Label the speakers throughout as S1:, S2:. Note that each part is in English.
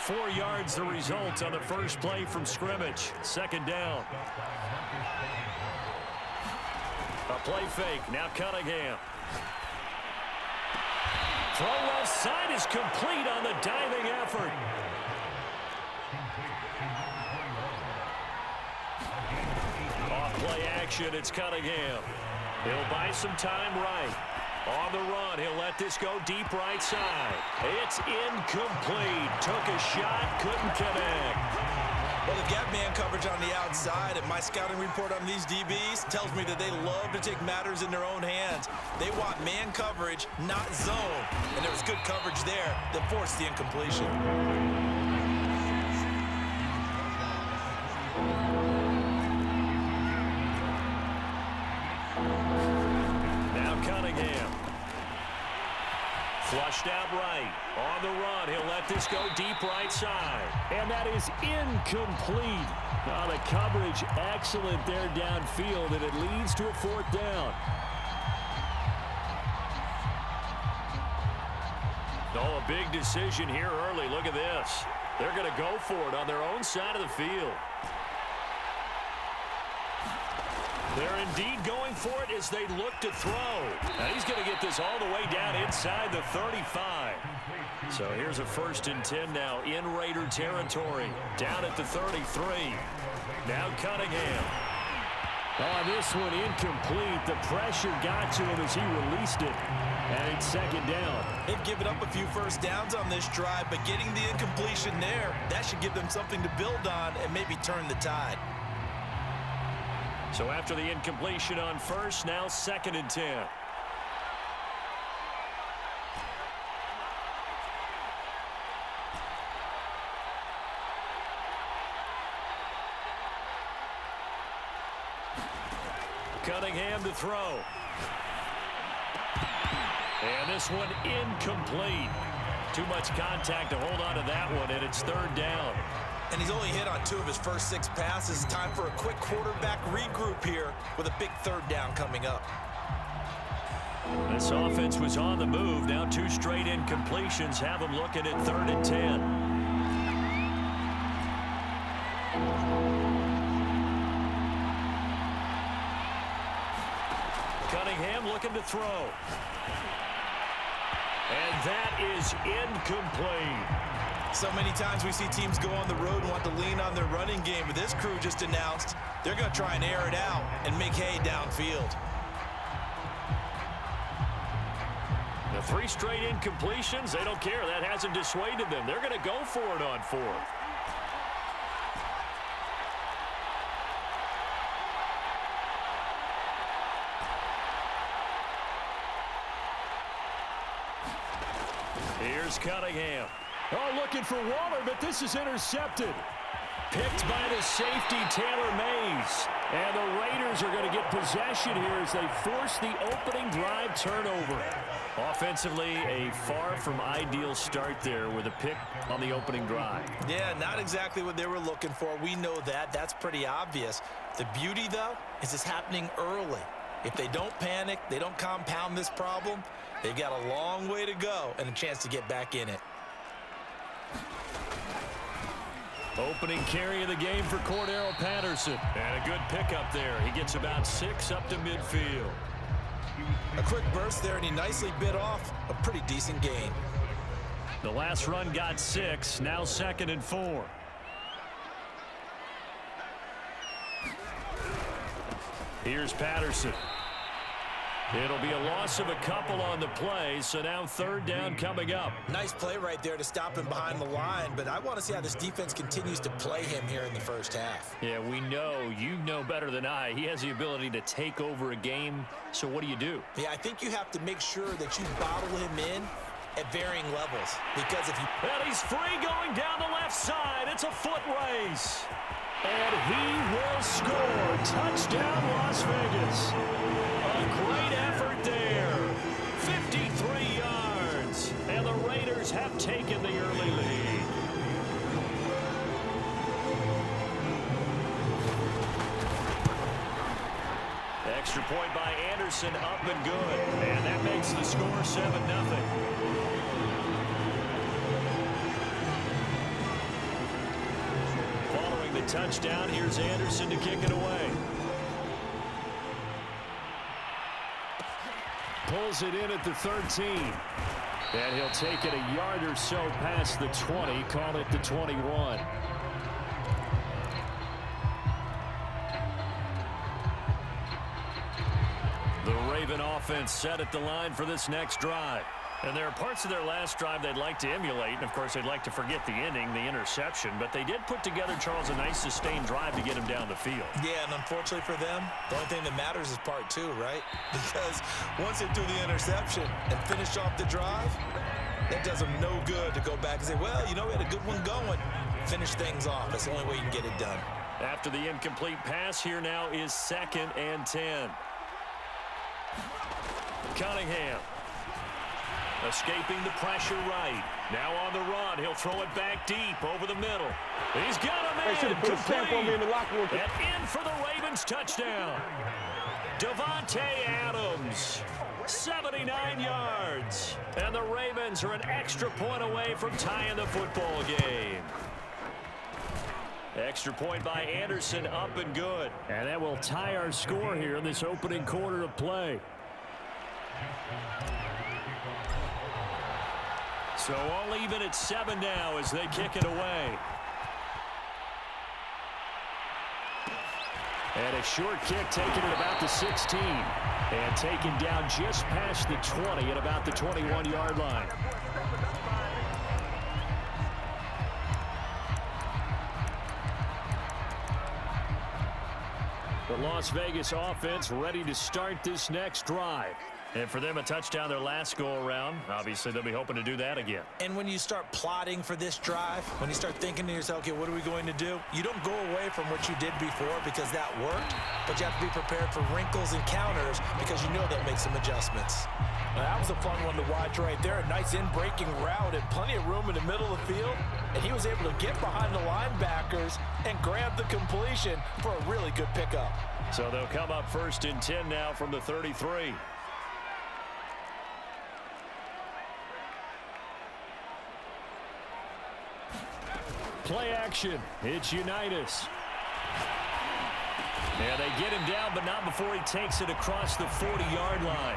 S1: 4 yards the result on the first play from scrimmage. Second down. A play fake. Now Cunningham. Throw left side is complete on the diving effort. Off play action. It's Cunningham. He'll buy some time right. On the run, he'll let this go deep right side. It's incomplete. Took a shot, couldn't connect.
S2: Well, the gap man coverage on the outside, and my scouting report on these DBs tells me that they love to take matters in their own hands. They want man coverage, not zone. And there was good coverage there that forced the incompletion.
S1: Flushed out right. On the run, he'll let this go deep right side.
S3: And that is incomplete. Now the coverage excellent there downfield, and it leads to a 4th down.
S1: Oh, a big decision here early. Look at this. They're going to go for it on their own side of the field. They're indeed going for it as they look to throw. Now he's going to get this all the way down inside the 35. So here's a 1st and 10 now in Raider territory. Down at the 33. Now Cunningham.
S3: Oh, this one incomplete. The pressure got to him as he released it. And it's 2nd down.
S2: They've given up a few first downs on this drive, but getting the incompletion there, that should give them something to build on and maybe turn the tide.
S1: So after the incompletion on 1st, now 2nd and 10. Cunningham to throw. And this one incomplete. Too much contact to hold on to that one, and it's 3rd down.
S2: And he's only hit on 2 of his first 6 passes. Time for a quick quarterback regroup here with a big 3rd down coming up.
S1: This offense was on the move. Now 2 straight incompletions have them looking at 3rd and 10. Cunningham looking to throw. And that is incomplete.
S2: So many times we see teams go on the road and want to lean on their running game, but this crew just announced they're going to try and air it out and make hay downfield.
S1: The 3 straight incompletions, they don't care. That hasn't dissuaded them. They're going to go for it on 4th. Here's Cunningham.
S3: Oh, looking for Waller, but this is intercepted.
S1: Picked by the safety, Taylor Mays. And the Raiders are going to get possession here as they force the opening drive turnover. Offensively, a far from ideal start there with a pick on the opening drive.
S2: Yeah, not exactly what they were looking for. We know that. That's pretty obvious. The beauty, though, is it's happening early. If they don't panic, they don't compound this problem, they've got a long way to go and a chance to get back in it.
S1: Opening carry of the game for Cordero Patterson. And a good pickup there. He gets about 6 up to midfield.
S2: A quick burst there, and he nicely bit off a pretty decent gain.
S1: The last run got 6. Now 2nd and 4. Here's Patterson. It'll be a loss of a couple on the play, so now 3rd down coming up.
S2: Nice play right there to stop him behind the line, but I want to see how this defense continues to play him here in the first half.
S1: Yeah, we know. You know better than I. He has the ability to take over a game, so what do you do?
S2: Yeah, I think you have to make sure that you bottle him in at varying levels, because if you...
S1: Well, he's free going down the left side. It's a foot race. And he will score. Touchdown, Las Vegas. A great effort there. 53 yards. And the Raiders have taken the early lead. Extra point by Anderson, up and good. And that makes the score 7-0.
S3: touchdown. Here's Anderson to kick it away. Pulls it in at the 13. And he'll take it a yard or so past the 20. Call it the 21. The Raven offense set at the line for this next drive. And there are parts of their last drive they'd like to emulate. And, of course, they'd like to forget the ending, the interception. But they did put together, Charles, a nice sustained drive to get him down the field.
S2: Yeah, and unfortunately for them, the only thing that matters is part two, right? Because once they do the interception and finish off the drive, that does them no good to go back and say, well, you know, we had a good one going. Finish things off. That's the only way you can get it done.
S3: After the incomplete pass, here now is 2nd and 10. Cunningham. Escaping the pressure right. Now on the run. He'll throw it back deep over the middle. He's got a man. Complete. And in for the Ravens touchdown. Davante Adams. 79 yards. And the Ravens are an extra point away from tying the football game. Extra point by Anderson, up and good. And that will tie our score here in this opening quarter of play. So all even at 7 now as they kick it away. And a short kick taken at about the 16. And taken down just past the 20 at about the 21-yard line. The Las Vegas offense ready to start this next drive. And for them, a touchdown their last go-around. Obviously, they'll be hoping to do that again.
S2: And when you start plotting for this drive, when you start thinking to yourself, okay, what are we going to do? You don't go away from what you did before because that worked, but you have to be prepared for wrinkles and counters because you know that makes some adjustments.
S4: Now, that was a fun one to watch right there. A nice in-breaking route and plenty of room in the middle of the field. And he was able to get behind the linebackers and grab the completion for a really good pickup.
S3: So they'll come up 1st and 10 now from the 33. Play action. It's Unitas. And they get him down, but not before he takes it across the 40-yard line.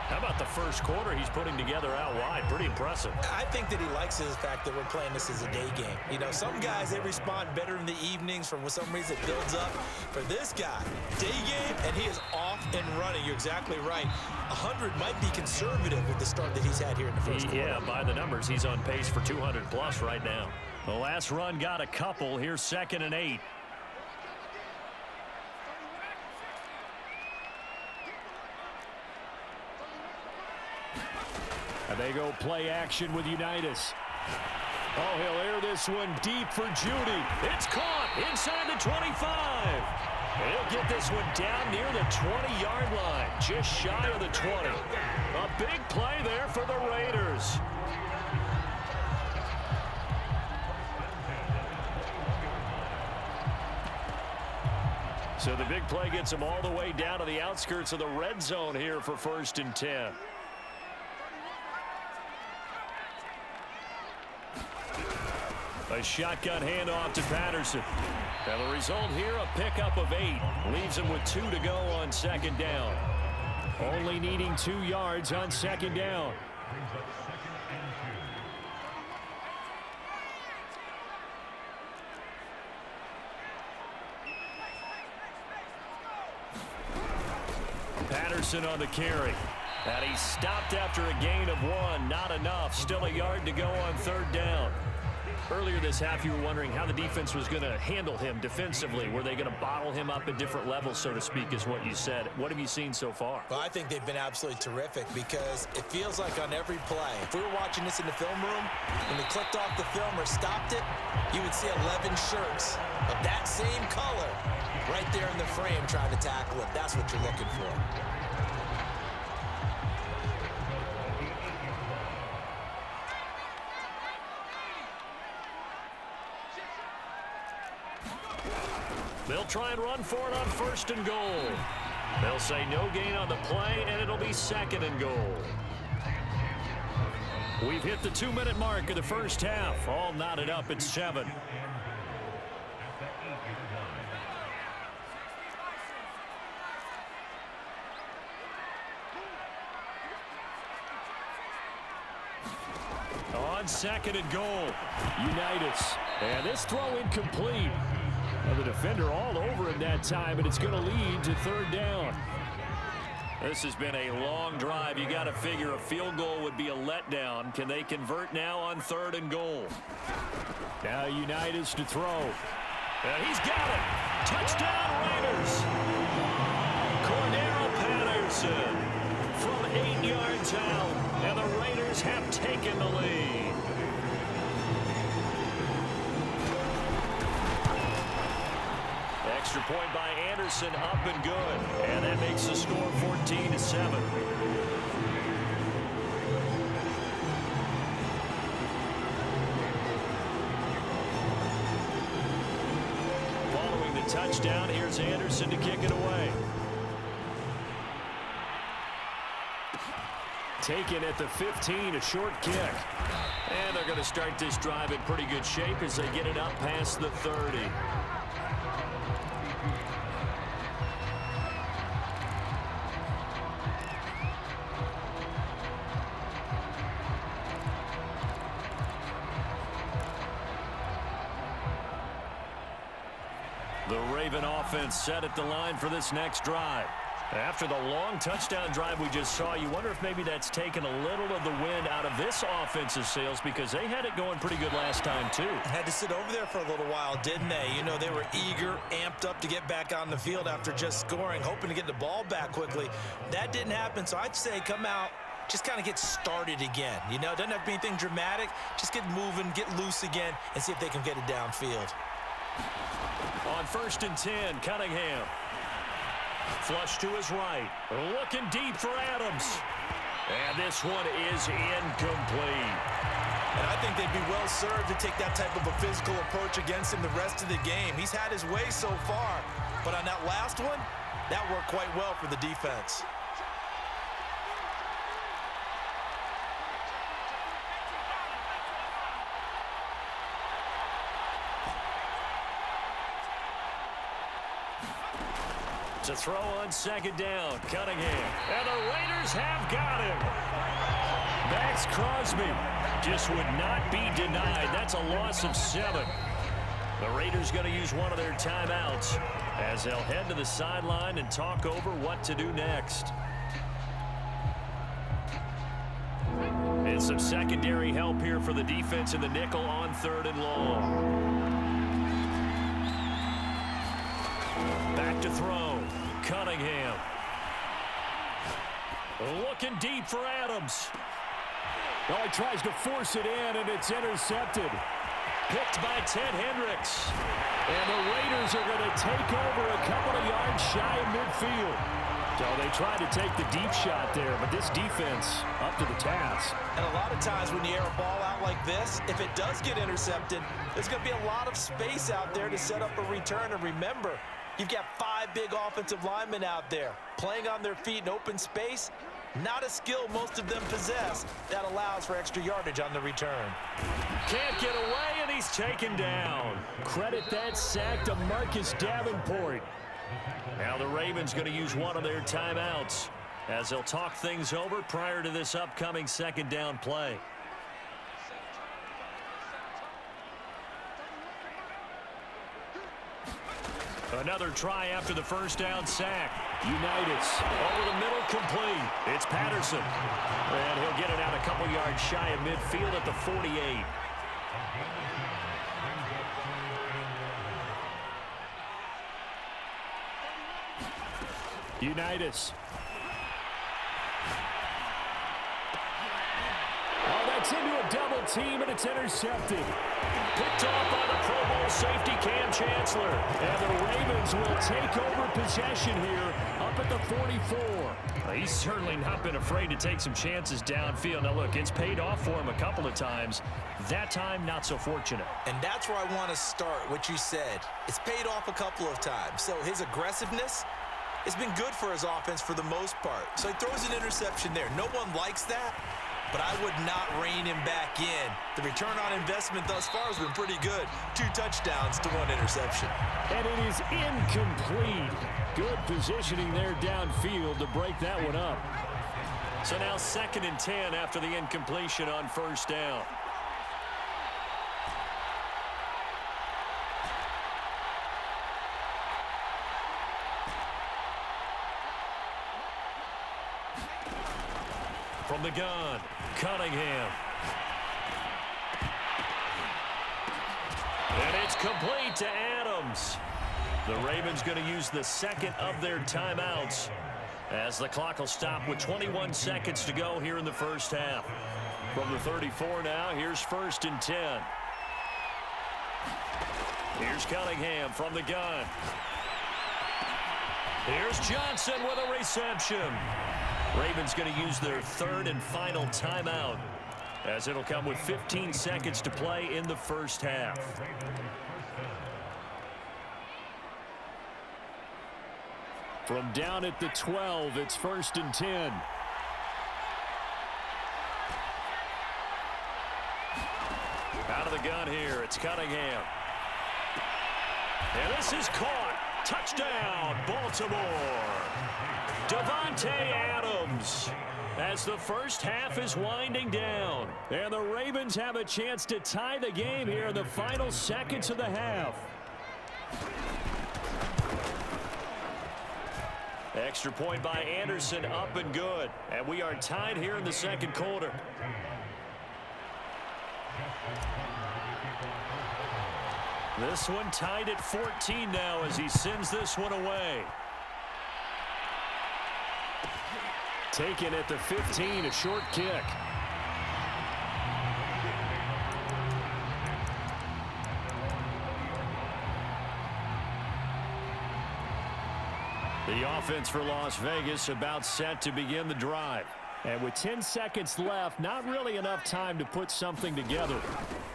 S3: How about the first quarter he's putting together out wide? Pretty impressive.
S2: I think that he likes the fact that we're playing this as a day game. You know, some guys, they respond better in the evenings. For some reason, it builds up. For this guy, day game, and he is off and running. You're exactly right. 100 might be conservative with the start that he's had here in the first quarter.
S3: Yeah, by the numbers, he's on pace for 200-plus right now. The last run got a couple. Here's 2nd and 8. And they go play action with Unitas. Oh, he'll air this one deep for Judy. It's caught inside the 25. And he'll get this one down near the 20-yard line, just shy of the 20. A big play there for the Raiders. So the big play gets them all the way down to the outskirts of the red zone here for 1st and 10. A shotgun handoff to Patterson. And the result here, a pickup of 8. Leaves him with 2 to go on 2nd down. Only needing 2 yards on 2nd down. Patterson on the carry. And he stopped after a gain of 1. Not enough. Still a yard to go on 3rd down. Earlier this half, you were wondering how the defense was going to handle him defensively. Were they going to bottle him up at different levels, so to speak, is what you said. What have you seen so far?
S2: Well, I think they've been absolutely terrific because it feels like on every play, if we were watching this in the film room, when they clicked off the film or stopped it, you would see 11 shirts of that same color right there in the frame trying to tackle it. That's what you're looking for.
S3: They'll try and run for it on 1st and goal. They'll say no gain on the play, and it'll be 2nd and goal. We've hit the 2-minute mark of the first half. All knotted up at 7. on 2nd and goal.
S1: Unitas. And this throw incomplete. Well, the defender all over him that time, and it's going to lead to 3rd down.
S3: This has been a long drive. You got to figure a field goal would be a letdown. Can they convert now on 3rd and goal?
S1: Now Unitas to throw.
S3: And he's got it. Touchdown Raiders. Cordero Patterson from 8 yards out. And the Raiders have taken the lead. Extra point by Anderson, up and good. And that makes the score 14-7. Following the touchdown, here's Anderson to kick it away.
S1: Taken at the 15, a short kick.
S3: And they're going to start this drive in pretty good shape as they get it up past the 30. The Raven offense set at the line for this next drive. After the long touchdown drive we just saw, you wonder if maybe that's taken a little of the wind out of this offensive sails, because they had it going pretty good last time too.
S2: Had to sit over there for a little while, didn't they? You know, they were eager, amped up to get back on the field after just scoring, hoping to get the ball back quickly. That didn't happen, so I'd say come out, just kind of get started again. You know, it doesn't have to be anything dramatic. Just get moving, get loose again, and see if they can get it downfield.
S3: On 1st and 10, Cunningham. Flush to his right. Looking deep for Adams. And this one is incomplete.
S2: And I think they'd be well served to take that type of a physical approach against him the rest of the game. He's had his way so far, but on that last one, that worked quite well for the defense.
S3: To throw on 2nd down, Cunningham. And the Raiders have got him. Max Crosby just would not be denied. That's a loss of 7. The Raiders going to use one of their timeouts as they'll head to the sideline and talk over what to do next. And some secondary help here for the defense in the nickel on 3rd and long. Back to throw. Cunningham. Looking deep for Adams.
S1: Oh, he tries to force it in, and it's intercepted.
S3: Picked by Ted Hendricks.
S1: And the Raiders are going to take over a couple of yards shy of midfield. So they tried to take the deep shot there, but this defense up to the task.
S2: And a lot of times when you air a ball out like this, if it does get intercepted, there's going to be a lot of space out there to set up a return. And remember, you've got 5 big offensive linemen out there playing on their feet in open space. Not a skill most of them possess that allows for extra yardage on the return.
S3: Can't get away, and he's taken down.
S1: Credit that sack to Marcus Davenport.
S3: Now the Ravens going to use one of their timeouts as they'll talk things over prior to this upcoming 2nd down play. Another try after the 1st down sack.
S1: Unitas.
S3: Over the middle, complete. It's Patterson. And he'll get it out a couple yards shy of midfield at the 48.
S1: Unitas. Oh, that's into a double team, and it's intercepted.
S3: Picked off by the Pro Bowl safety Cam Chancellor.
S1: And the Ravens will take over possession here up at the 44.
S3: He's certainly not been afraid to take some chances downfield. Now, look, it's paid off for him a couple of times. That time, not so fortunate.
S2: And that's where I want to start, what you said. It's paid off a couple of times. So his aggressiveness has been good for his offense for the most part. So he throws an interception there. No one likes that, but I would not rein him back in. The return on investment thus far has been pretty good. 2 touchdowns to 1 interception.
S1: And it is incomplete. Good positioning there downfield to break that one up.
S3: So now 2nd and 10 after the incompletion on 1st down. From the gun, Cunningham. And it's complete to Adams. The Ravens going to use the second of their timeouts as the clock will stop with 21 seconds to go here in the first half. From the 34 now, here's 1st and 10. Here's Cunningham from the gun. Here's Johnson with a reception. Ravens going to use their 3rd and final timeout as it'll come with 15 seconds to play in the first half. From down at the 12, it's 1st and 10. Out of the gun here, it's Cunningham. And this is caught. Touchdown, Baltimore. Davante Adams as the first half is winding down. And the Ravens have a chance to tie the game here in the final seconds of the half. Extra point by Anderson, up and good. And we are tied here in the second quarter. This one tied at 14 now as he sends this one away. Taken at the 15, a short kick. The offense for Las Vegas about set to begin the drive. And with 10 seconds left, not really enough time to put something together.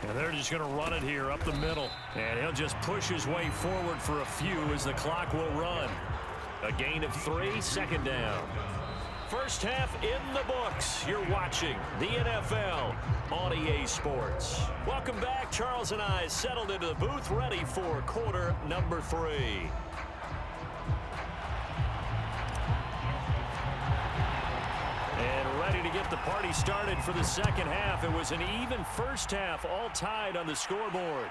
S3: And they're just going to run it here up the middle. And he'll just push his way forward for a few as the clock will run. A gain of 3, 2nd down. First half in the books. You're watching the NFL on EA Sports. Welcome back. Charles and I settled into the booth, ready for quarter number 3. And ready to get the party started for the second half. It was an even first half, all tied on the scoreboard.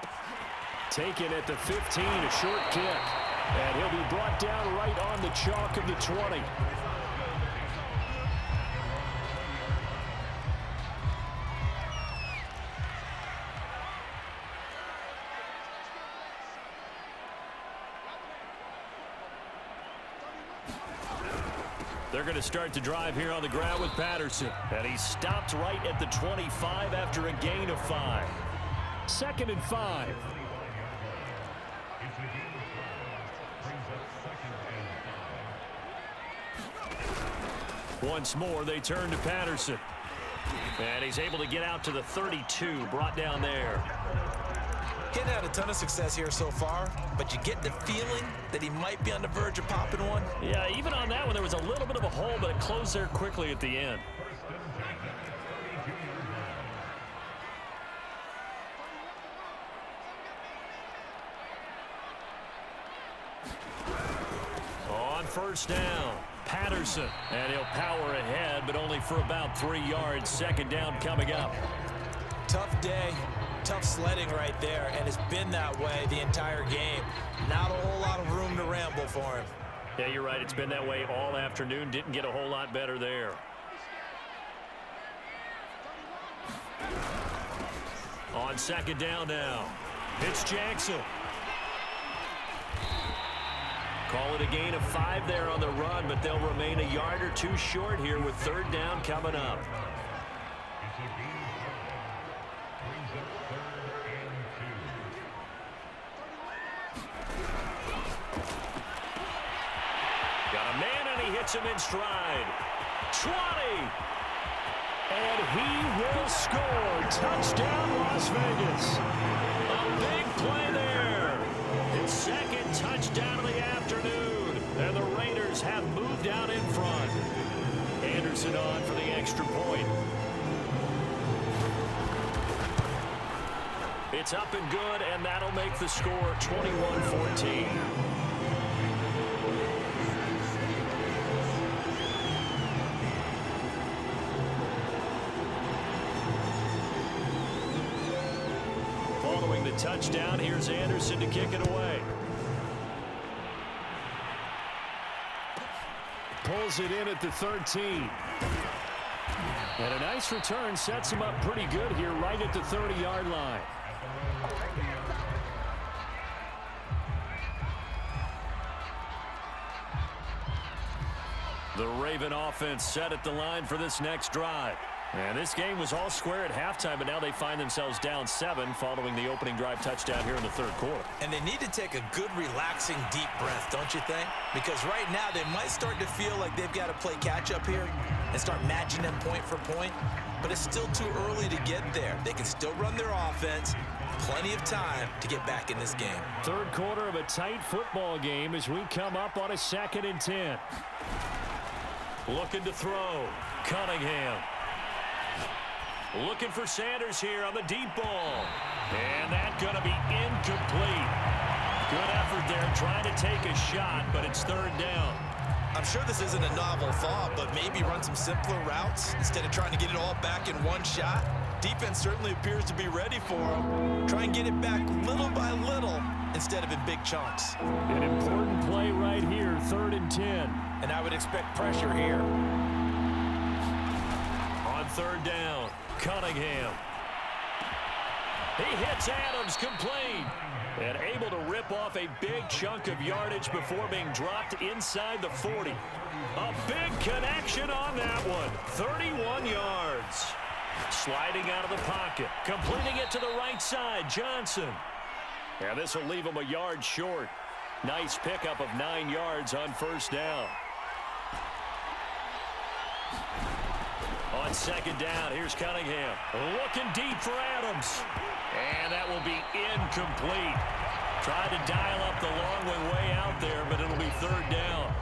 S3: Taken at the 15, a short kick. And he'll be brought down right on the chalk of the 20. They're going to start the drive here on the ground with Patterson. And he stopped right at the 25 after a gain of 5. 2nd and 5. Once more, they turn to Patterson. And he's able to get out to the 32, brought down there.
S4: Getting had a ton of success here so far, but you get the feeling that he might be on the verge of popping one.
S3: Yeah, even on that one, there was a little bit of a hole, but it closed there quickly at the end. On 1st down, Patterson, and he'll power ahead, but only for about 3 yards. 2nd down coming up.
S4: Tough day. Tough sledding right there, and it's been that way the entire game. Not a whole lot of room to ramble for him.
S3: Yeah, you're right. It's been that way all afternoon. Didn't get a whole lot better there. On 2nd down now, it's Jackson. Call it a gain of 5 there on the run, but they'll remain a yard or 2 short here with 3rd down coming up. Hits him in stride. 20. And he will score. Touchdown, Las Vegas. A big play there. His 2nd touchdown of the afternoon. And the Raiders have moved out in front. Anderson on for the extra point. It's up and good, and that'll make the score 21-14. Following the touchdown, here's Anderson to kick it away. Pulls it in at the 13.
S1: And a nice return sets him up pretty good here right at the 30-yard line. The Raven offense set at the line for this next drive. And this game was all square at halftime, but now they find themselves down 7 following the opening drive touchdown here in the third quarter.
S2: And they need to take a good, relaxing, deep breath, don't you think? Because right now they might start to feel like they've got to play catch-up here and start matching them point for point. But it's still too early to get there. They can still run their offense. Plenty of time to get back in this game.
S1: Third quarter of a tight football game as we come up on a 2nd and 10. Looking to throw. Cunningham. Looking for Sanders here on the deep ball. And that's going to be incomplete. Good effort there trying to take a shot, but it's 3rd down.
S2: I'm sure this isn't a novel thought, but maybe run some simpler routes instead of trying to get it all back in one shot. Defense certainly appears to be ready for him. Try and get it back little by little instead of in big chunks.
S1: An important play right here, 3rd and 10.
S2: And I would expect pressure here.
S1: On 3rd down, Cunningham. He hits Adams complete. And able to rip off a big chunk of yardage before being dropped inside the 40. A big connection on that one. 31 yards. Sliding out of the pocket. Completing it to the right side, Johnson. And this will leave him a yard short. Nice pickup of 9 yards on 1st down. On 2nd down, here's Cunningham. Looking deep for Adams. And that will be incomplete. Tried to dial up the long way out there, but it'll be 3rd down.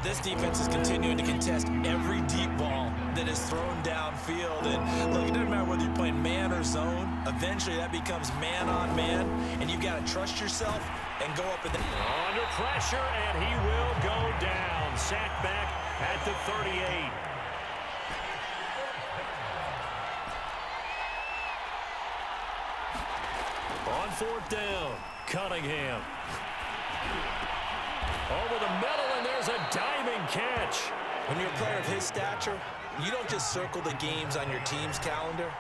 S2: This defense is continuing to contest every deep ball that is thrown downfield. And look, it doesn't matter whether you're playing man or zone. Eventually, that becomes man on man, and you've got to trust yourself and go up and down.
S1: Under pressure, and he will go down. Sacked back at the 38. On 4th down, Cunningham. Over the middle, and there's a diving catch.
S2: When you're a player of his stature, you don't just circle the games on your team's calendar.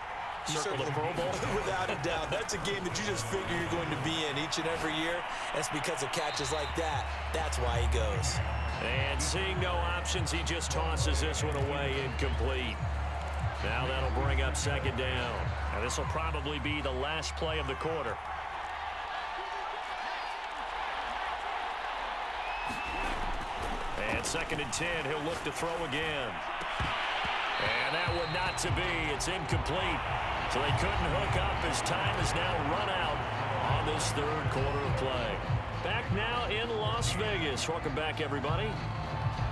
S2: You
S1: circle the Pro Bowl?
S2: Without a doubt. That's a game that you just figure you're going to be in each and every year. That's because of catches like that. That's why he goes.
S1: And seeing no options, he just tosses this one away incomplete. Now that'll bring up 2nd down. And this will probably be the last play of the quarter. And 2nd and 10, he'll look to throw again. And that one not to be. It's incomplete. So they couldn't hook up as time is now run out on this 3rd quarter of play. Back now in Las Vegas. Welcome back, everybody.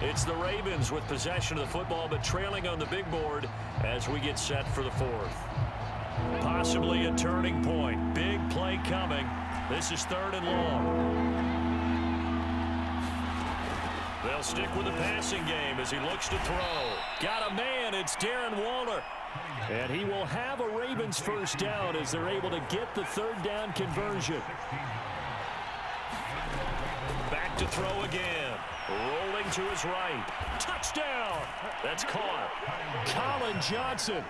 S1: It's the Ravens with possession of the football, but trailing on the big board as we get set for the 4th. Possibly a turning point. Big play coming. This is 3rd and long. They'll stick with the passing game as he looks to throw. Got a man. It's Darren Waller. And he will have a Ravens 1st down as they're able to get the 3rd down conversion. Back to throw again. Rolling to his right. Touchdown. That's caught. Colin Johnson.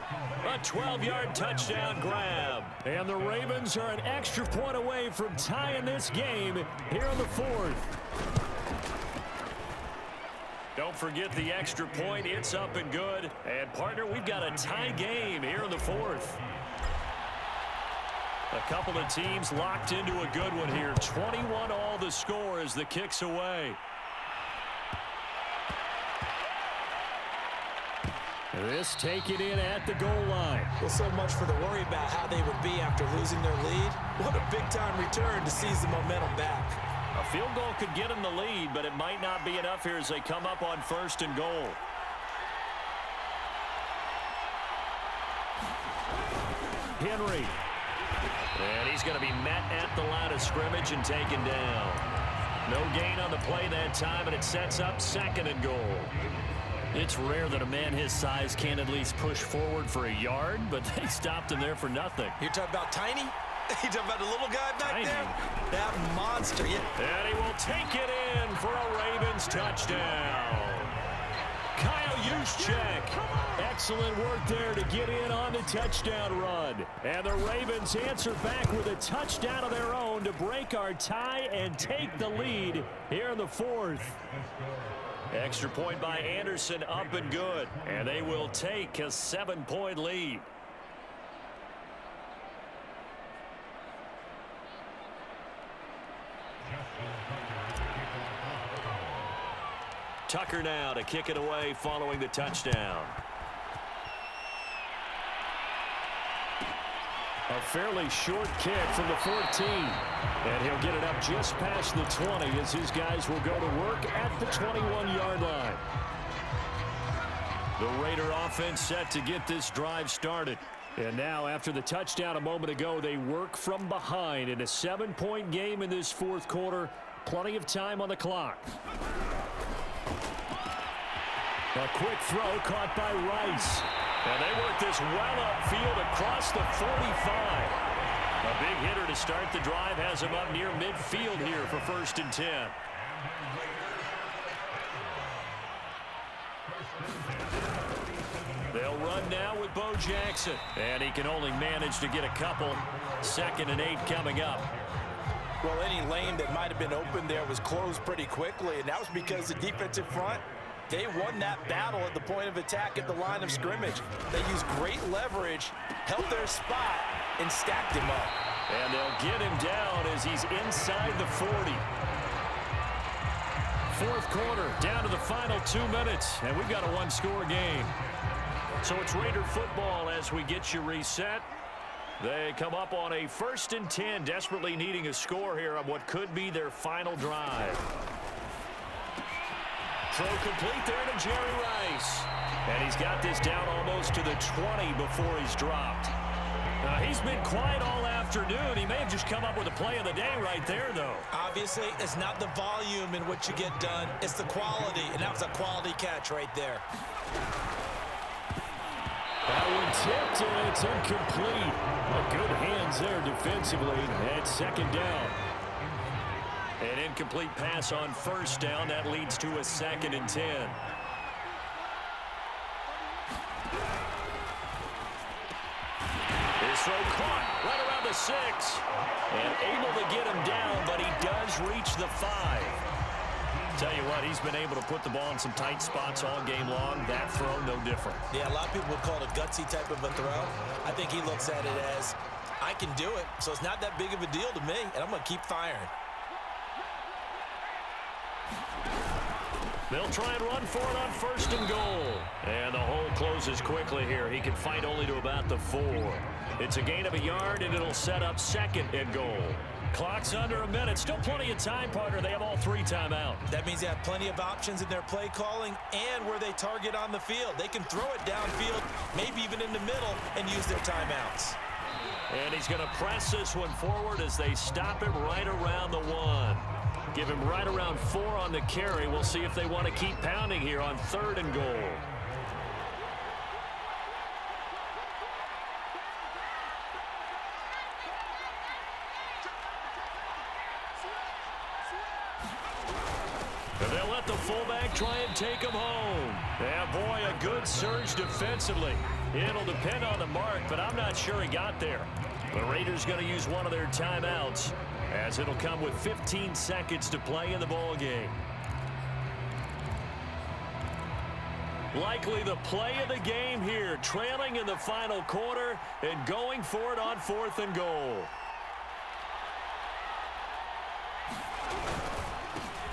S1: A 12-yard touchdown grab. And the Ravens are an extra point away from tying this game here in the 4th. Don't forget the extra point. It's up and good. And, partner, we've got a tie game here in the 4th. A couple of teams locked into a good one here. 21 all the score as the kick's away. This taken in at the goal line.
S2: Well, so much for the worry about how they would be after losing their lead. What a big-time return to seize the momentum back.
S1: A field goal could get them the lead, but it might not be enough here as they come up on 1st and goal. Henry. And he's going to be met at the line of scrimmage and taken down. No gain on the play that time, and it sets up 2nd and goal. It's rare that a man his size can't at least push forward for a yard, but they stopped him there for nothing.
S2: You're talking about tiny? You talking about the little guy back there? That monster. Yeah.
S1: And he will take it in for a Ravens touchdown. Kyle Juszczyk. Excellent work there to get in on the touchdown run. And the Ravens answer back with a touchdown of their own to break our tie and take the lead here in the fourth. Extra point by Anderson, up and good. And they will take a 7-point lead. Tucker now to kick it away following the touchdown. A fairly short kick from the 14. And he'll get it up just past the 20 as his guys will go to work at the 21-yard line. The Raider offense set to get this drive started. And now after the touchdown a moment ago, they work from behind in a 7-point game in this fourth quarter. Plenty of time on the clock. A quick throw caught by Rice. And they work this well upfield across the 45. A big hitter to start the drive has him up near midfield here for 1st and 10. They'll run now with Bo Jackson. And he can only manage to get a couple. 2nd and 8 coming up.
S4: Well, any lane that might have been open there was closed pretty quickly, and that was because the defensive front, they won that battle at the point of attack at the line of scrimmage. They used great leverage, held their spot, and stacked him up.
S1: And they'll get him down as he's inside the 40. Fourth quarter, down to the final 2 minutes, and we've got a one-score game. So it's Raider football as we get you reset. They come up on a 1st and 10, desperately needing a score here on what could be their final drive. Throw complete there to Jerry Rice. And he's got this down almost to the 20 before he's dropped. He's been quiet all afternoon. He may have just come up with a play of the day right there, though.
S4: Obviously, it's not the volume in which you get done. It's the quality, and that was a quality catch right there.
S1: That one tipped, and it's incomplete. Good hands there defensively at 2nd down. An incomplete pass on 1st down. That leads to a 2nd and 10. His throw caught right around the 6. And able to get him down, but he does reach the 5. Tell you what, he's been able to put the ball in some tight spots all game long. That throw, no different.
S4: Yeah, a lot of people would call it a gutsy type of a throw. I think he looks at it as, I can do it, so it's not that big of a deal to me, and I'm going to keep firing.
S1: They'll try and run for it on 1st and goal. And the hole closes quickly here. He can fight only to about the 4. It's a gain of a yard, and it'll set up 2nd and goal. Clock's under a minute. Still plenty of time, partner. They have all 3 timeouts.
S4: That means they have plenty of options in their play calling and where they target on the field. They can throw it downfield, maybe even in the middle, and use their timeouts.
S1: And he's going to press this one forward as they stop him right around the 1. Give him right around 4 on the carry. We'll see if they want to keep pounding here on 3rd and goal. And they'll let the fullback try and take him home. Yeah, boy, a good surge defensively. It'll depend on the mark, but I'm not sure he got there. The Raiders going to use one of their timeouts, as it'll come with 15 seconds to play in the ball game. Likely the play of the game here, trailing in the final quarter and going for it on 4th and goal.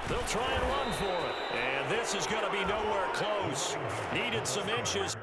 S1: They'll try and run for it. And this is going to be nowhere close. Needed some inches.